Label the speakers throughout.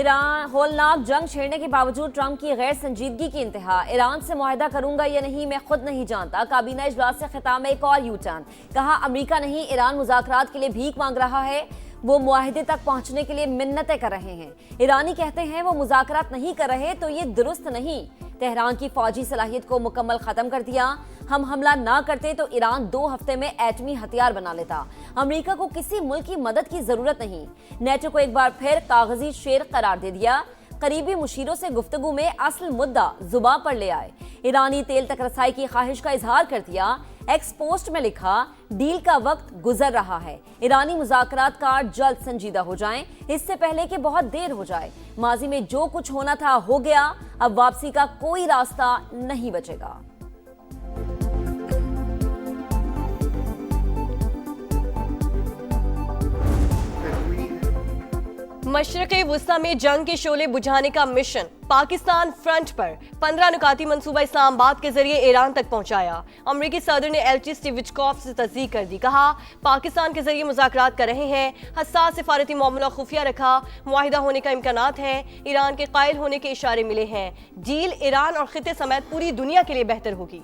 Speaker 1: Iran होलनाक जंग छेड़ने के बावजूद ट्रंप की गैर संजीदगी की इंतहा। ईरान से मुआहदा करूंगा या नहीं मैं खुद नहीं जानता। काबीना इजलास से खिताब में एक और यू टर्न। कहा अमेरिका नहीं ईरान मुज़ाकरात के लिए भीख मांग रहा है, वो मुआहदे तक पहुंचने के लिए मिन्नतें कर रहे हैं। ईरानी कहते हैं वो मुज़ाकरात नहीं कर रहे तो ये दुरुस्त नहीं। तेहरान की फौजी सलाहियत को मुकम्मल खत्म कर दिया। हम हमला ना करते तो ईरान 2 हफ्ते में एटमी हथियार बना लेता। अमेरिका को किसी मुल्क की मदद की जरूरत नहीं। नेटो को एक बार फिर कागजी शेर करार दे दिया। करीबी मुशीरों से गुफ्तगू में असल मुद्दा जुबान पर ले आए। ईरानी तेल तक रसाई की ख्वाहिश का इजहार कर दिया। एक्स पोस्ट में लिखा डील का वक्त गुजर रहा है। ईरानी मुज़ाकरात का जल्द संजीदा हो जाएं, इससे पहले कि बहुत देर हो जाए। माजी में जो कुछ होना था हो गया, अब वापसी का कोई रास्ता नहीं बचेगा।
Speaker 2: मशरिक़ वुस्ता में जंग के शोले बुझाने का मिशन। पाकिस्तान फ्रंट पर 15 नुकाती मंसूबा इस्लामाबाद के जरिए ईरान तक पहुंचाया। अमरीकी सदर ने एलची स्टीव विटकॉफ से तस्दीक कर दी। कहा पाकिस्तान के जरिए मुज़ाकरात कर रहे हैं। हसास सिफारती मामला खुफिया रखा। मुआहिदा होने का इम्कानात हैं। ईरान के कायल होने के इशारे मिले हैं। डील ईरान और खिते समेत पूरी दुनिया के लिए बेहतर होगी।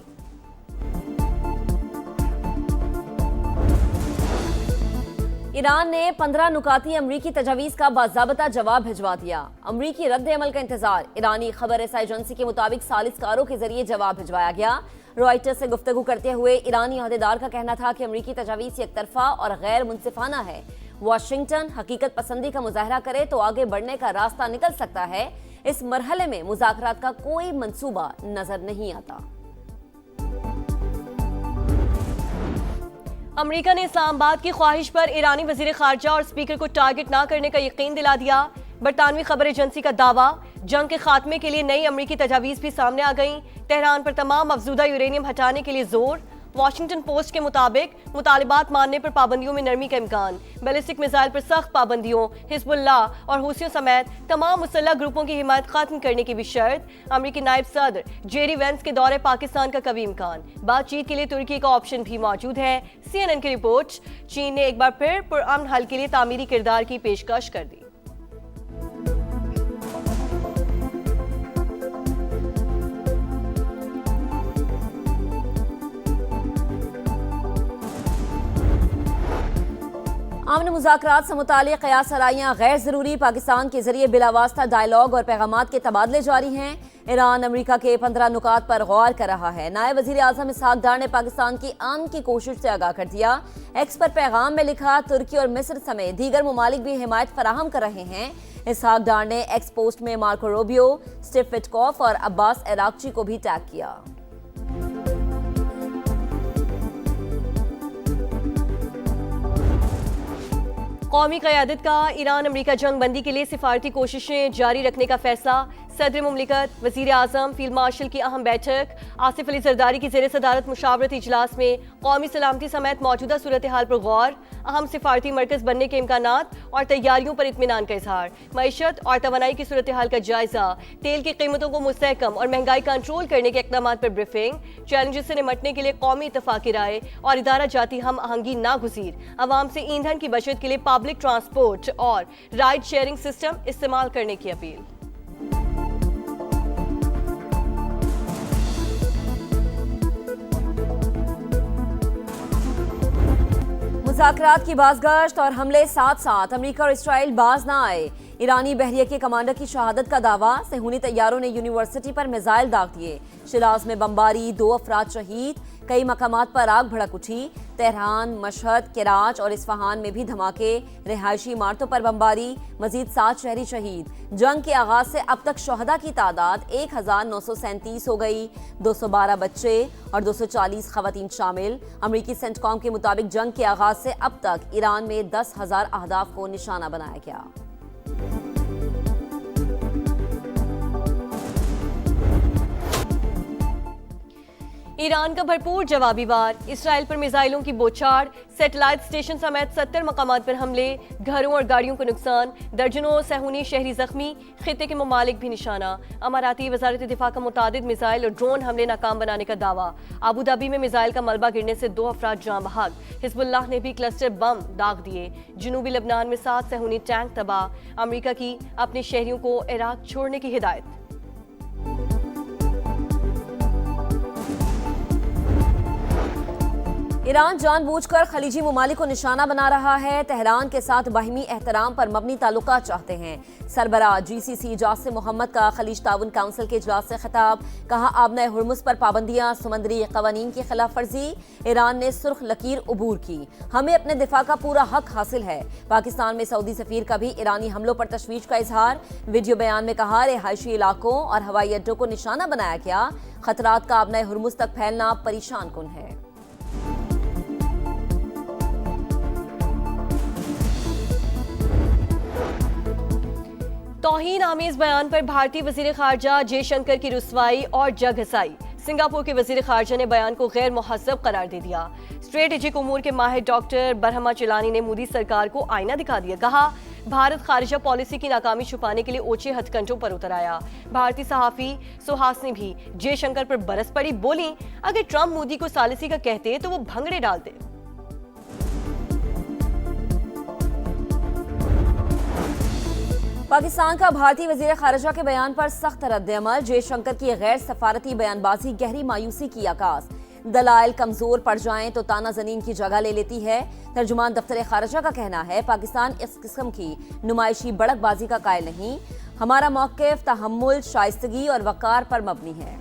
Speaker 1: ईरान ने 15 नुकाती अमरीकी तजावीज़ का बाज़ाबता जवाब भिजवा दिया। अमरीकी रद्द अमल का इंतजार। ईरानी खबर रसाई एजेंसी के मुताबिक सालिसकारों के जरिए जवाब भिजवाया गया। रॉयटर्स से गुफ्तगू करते हुए ईरानी अहदेदार का कहना था कि अमरीकी तजावीज़ एक तरफा और गैर मुनसिफाना है। वाशिंगटन हकीकत पसंदी का मुजाहरा करे तो आगे बढ़ने का रास्ता निकल सकता है। इस मरहले में मुज़ाकरात का कोई मंसूबा नजर नहीं आता।
Speaker 2: अमेरिका ने इस्लामाबाद की ख्वाहिश पर ईरानी वजीर खारजा और स्पीकर को टारगेट न करने का यकीन दिला दिया। बरतानवी खबर एजेंसी का दावा। जंग के खात्मे के लिए नई अमरीकी तजावीज़ भी सामने आ गईं। तेहरान पर तमाम अफजूदा यूरेनियम हटाने के लिए जोर। वाशिंगटन पोस्ट के मुताबिक मुतालिबात मानने पर पाबंदियों में नरमी का इम्कान। बैलिस्टिक मिसाइल पर सख्त पाबंदियों, हिजबुल्लाह और हुसियों समेत तमाम मुसल्लह ग्रुपों की हिमायत खत्म करने की भी शर्त। अमरीकी नायब सदर जेरी वेंस के दौरे पाकिस्तान का कभी इम्कान। बातचीत के लिए तुर्की का ऑप्शन भी मौजूद है। CNN की रिपोर्ट। चीन ने एक बार फिर पुरअमन हल के लिए तामीरी किरदार की पेशकश कर दी।
Speaker 1: आमन मुज़ाकरात से मुताल्लिक़ क़यास आराइयाँ गैर ज़रूरी। पाकिस्तान के जरिए बिलावास्ता डायलॉग और पैगामात के तबादले जारी हैं। ईरान अमेरिका के 15 नुकात पर गौर कर रहा है। नायब वज़ीर आज़म इसहाक डार ने पाकिस्तान की अमन की कोशिश से आगाह कर दिया। एक्स पर पैगाम में लिखा तुर्की और मिस्र समेत दीगर ममालिक भी हिमायत फराहम कर रहे हैं। इसहाक डार ने एक्स पोस्ट में मार्को रूबियो, स्टीव विटकॉफ और अब्बास अरागची को भी टैग किया।
Speaker 2: कौमी क़यादत का ईरान अमरीका जंग बंदी के लिए सिफारती कोशिशें जारी रखने का फैसला। सदर मुमलिकत, वज़ीर आज़म, फील्ड मार्शल की अहम बैठक। आसिफ अली जरदारी की ज़ेर सदारत मुशावरती इजलास में कौमी सलामती समेत मौजूदा सूरत हाल पर गौर। अहम सिफारती मरकज़ बनने के इम्कानात और तैयारियों पर इत्मीनान का इजहार। मईशत और तवानाई की सूरत हाल का जायजा। तेल की कीमतों को मुस्तहकम और महंगाई कंट्रोल करने के इक़दाम पर ब्रीफिंग। चैलेंजेस से निपटने के लिए कौमी इत्तफ़ाक़ी राय और इदारा जाती हम आहंगी नागुज़ीर। अवाम से ईंधन की बचत के लिए पब्लिक ट्रांसपोर्ट और राइड शेयरिंग सिस्टम इस्तेमाल करने की अपील।
Speaker 1: मुज़ाकरात की बाज़गश्त और हमले साथ साथ अमेरिका और इस्राइल बाज ना आए। ईरानी बहरिया के कमांडर की शहादत का दावा। सेहूनी तैयारों ने यूनिवर्सिटी पर मिसाइल दाग दिए। शिराज में बमबारी, 2 अफराद शहीद। कई मकामात पर आग भड़क उठी। तेहरान, मशहद, कराच और इस्फहान में भी धमाके। रिहायशी इमारतों पर बमबारी। मजीद 7 शहरी शहीद। जंग के आगाज से अब तक शहदा की तादाद 1937 हो गई। 212 बच्चे और 240 खवातीन शामिल। अमरीकी सेंटकॉम के मुताबिक जंग के आगाज से अब तक ईरान में 10,000 अहदाफ को निशाना बनाया गया।
Speaker 2: ईरान का भरपूर जवाबी वार, इसराइल पर मिसाइलों की बौछार, सैटेलाइट स्टेशन समेत 70 मकामात पर हमले, घरों और गाड़ियों को नुकसान, दर्जनों सहूनी शहरी जख्मी, खित्ते के ममालिक भी निशाना। अमाराती वजारत दिफा का मुतादिद मिसाइल और ड्रोन हमले नाकाम बनाने का दावा। अबू धाबी में मिसाइल का मलबा गिरने से 2 अफराद जाँ बहक। हिजबुल्लाह ने भी क्लस्टर बम दाग दिए। जनूबी लबनान में 7 सहूनी टैंक तबाह। अमरीका की अपने शहरियों को इराक छोड़ने की हिदायत।
Speaker 1: ईरान जानबूझकर खलीजी ममालिक को निशाना बना रहा है। तेहरान के साथ बाहिमी एहतराम पर मबनी ताल्लुकात चाहते हैं। सरबराह GCC जासिम मोहम्मद का खलीज ताउन काउंसिल के इजलास से खिताब। कहा आबना हुर्मुज पर पाबंदियां समंदरी कवानीन की खिलाफ वर्जी। ईरान ने सुर्ख लकीर अबूर की। हमें अपने दिफा का पूरा हक हासिल है। पाकिस्तान में सऊदी सफीर का भी ईरानी हमलों पर तशवीश का इजहार। वीडियो बयान में कहा रिहायशी इलाकों और हवाई अड्डों को निशाना बनाया गया। खतरात का आबना हुर्मुज तक फैलना परेशान कुन है।
Speaker 2: तौहीन आमेज बयान पर भारतीय वजीर खारजा जयशंकर की रुसवाई और जग हसाई। सिंगापुर के वजीर खारजा ने बयान को गैर मुहज़्ज़ब करार दे दिया। स्ट्रेटेजिक उमूर के माहिर डॉक्टर बरहमा चिलानी ने मोदी सरकार को आईना दिखा दिया। कहा भारत खारिजा पॉलिसी की नाकामी छुपाने के लिए ओछे हथकंडों पर उतर आया। भारतीय सहाफी सुहास ने भी जयशंकर पर बरस पड़ी। बोली अगर ट्रंप मोदी को सालिसी का कहते तो वो भंगड़े डालते।
Speaker 1: पाकिस्तान का भारतीय वजीर खारजा के बयान पर सख्त रद्द-ए-अमल। जयशंकर की गैर सफारती बयानबाजी गहरी मायूसी की आगाज। दलाइल कमजोर पड़ जाएं तो ताना जनीन की जगह ले लेती है। तर्जुमान दफ्तर खारजा का कहना है पाकिस्तान इस किस्म की नुमाइशी बड़कबाजी का कायल नहीं। हमारा मौक़िफ़ तहम्मुल, शाइस्तगी और वक़ार पर मबनी है।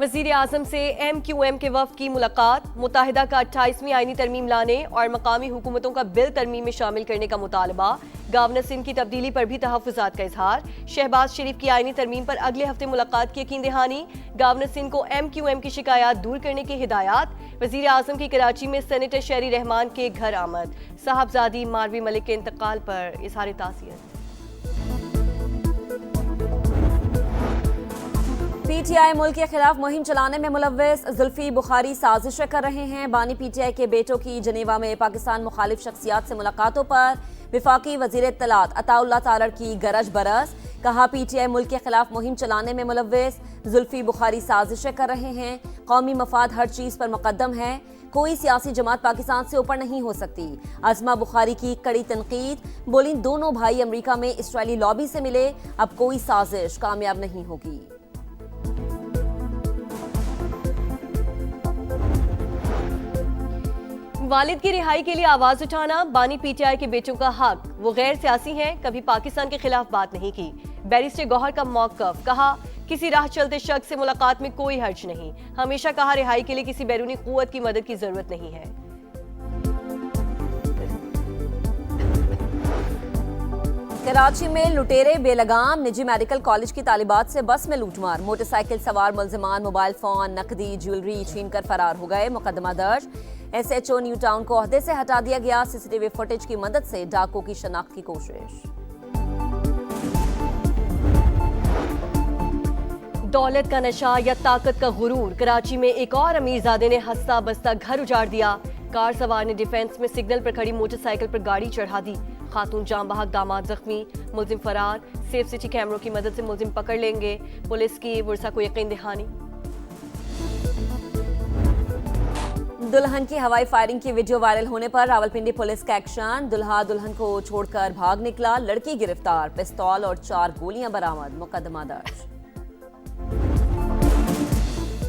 Speaker 2: वज़ीर आज़म से MQM के वफ़द की मुलाकात। मुत्तहिदा का 28वीं आईनी तरमीम लाने और मकामी हुकूमतों का बिल तरमीम में शामिल करने का मुतालबा। गवर्नर सिंध की तब्दीली पर भी तहफ़्फ़ुज़ात का इजहार। शहबाज शरीफ की आईनी तरमीम पर अगले हफ्ते मुलाकात की यकीन दहानी। गवर्नर सिंध को MQM की शिकायत दूर करने की हिदायत। वज़ीर आज़म की कराची में सेनेटर शहरी रहमान के घर आमद। साहबजादी मारवी मलिक के इंतकाल पर इज़हार ताज़ियत।
Speaker 1: PTI मुल्क के खिलाफ मुहिम चलाने में मुलव्वस। जुल्फी बुखारी साजिशें कर रहे हैं। बानी PTI के बेटों की जनेवा में पाकिस्तान मुखालिफ शख्सियात से मुलाकातों पर विफाकी वजीर इत्तलात अताउल्लाह तारड़ की गरज बरस। कहा PTI मुल्क के खिलाफ मुहिम चलाने में मुलव्वस। जुल्फी बुखारी साजिशें कर रहे हैं। कौमी मफाद हर चीज़ पर मुकद्दम है। कोई सियासी जमात पाकिस्तान से ऊपर नहीं हो सकती। अज़मा बुखारी की कड़ी तनकीद। बोली दोनों भाई अमरीका में इस्राइली लॉबी से मिले। अब कोई साजिश कामयाब नहीं होगी।
Speaker 2: वालिद की रिहाई के लिए आवाज उठाना बानी PTI के बेटों का हक। वो गैर सियासी हैं, कभी पाकिस्तान के खिलाफ बात नहीं की। बैरिस्टर गौहर का मौक़िफ़। कहा किसी राह चलते शख्स से मुलाकात में कोई हर्ज नहीं। हमेशा कहा रिहाई के लिए किसी बैरूनी कुव्वत की मदद की जरूरत नहीं है।
Speaker 1: कराची में लुटेरे बेलगाम। निजी मेडिकल कॉलेज की तालिबात से बस में लूटमार। मोटरसाइकिल सवार मुलजिमान मोबाइल फोन, नकदी, ज्वेलरी छीनकर फरार हो गए। मुकदमा दर्ज। SHO न्यू टाउन को ओहदे से हटा दिया गया। CCTV फुटेज की मदद से डाकुओं की शनाख्त की कोशिश।
Speaker 2: दौलत का नशा या ताकत का गुरूर। कराची में एक और अमीरजादे ने हंसता बसता घर उजाड़ दिया। कार सवार ने डिफेंस में सिग्नल पर खड़ी मोटरसाइकिल पर गाड़ी चढ़ा दी। खातून जाम बहक, दामाद जख्मी, मुलजिम फरार। सेफ सिटी कैमरों की मदद से मुलजिम पकड़ लेंगे। पुलिस की वर्षा को यकीन दहानी।
Speaker 1: दुल्हन की हवाई फायरिंग की वीडियो वायरल होने पर रावलपिंडी पुलिस का एक्शन। दुल्हा दुल्हन को छोड़कर भाग निकला। लड़की गिरफ्तार। पिस्तौल और 4 गोलियां बरामद। मुकदमा दर्ज।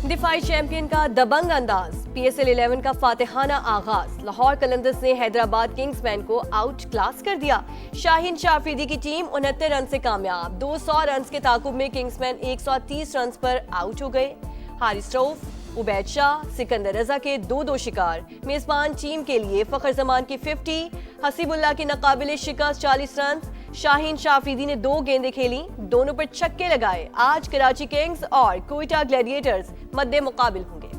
Speaker 2: दिफाई चैंपियन का दबंग अंदाज। PSL 11 का फातिहाना आगाज। लाहौर कलंदर्स ने हैदराबाद किंग्समैन को आउट क्लास कर दिया। शाहीन शाह अफरीदी की टीम 69 रन से कामयाब। 200 रन के ताकुब में किंग्समैन 130 रन पर आउट हो गए। हारिस रऊफ, उबैद शाह, सिकंदर रजा के 2-2 शिकार। मेजबान टीम के लिए फखर जमान की 50, हसीबुल्लाह की नाकाबिले शिकस्त 40 रन। शाहीन शाह अफरीदी ने 2 गेंदें खेली, दोनों पर छक्के लगाए। आज कराची किंग्स और कोयटा ग्लैडिएटर्स मद्दे मुकाबिल होंगे।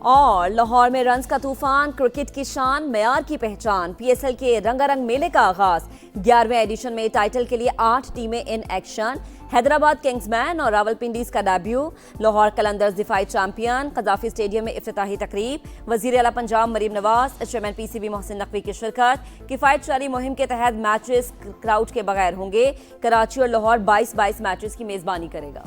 Speaker 1: और लाहौर में रन्स का तूफान। क्रिकेट की शान, मेयार की पहचान। PSL के रंगारंग मेले का आगाज। 11वें एडिशन में टाइटल के लिए 8 टीमें इन एक्शन। हैदराबाद किंग्समैन और रावलपिंडीज का डेब्यू, लाहौर कलंदर्स दिफाई चैंपियन, कदाफी स्टेडियम में इफ्तिताही तकरीब, वजीर आला पंजाब मरीम नवाज, चेयरमैन पीसीबी मोहसिन नकवी की शिरकत। किफायत जारी मुहिम के तहत मैचेस क्राउड के बगैर होंगे, कराची और लाहौर 22-22 मैचेस की मेजबानी करेगा।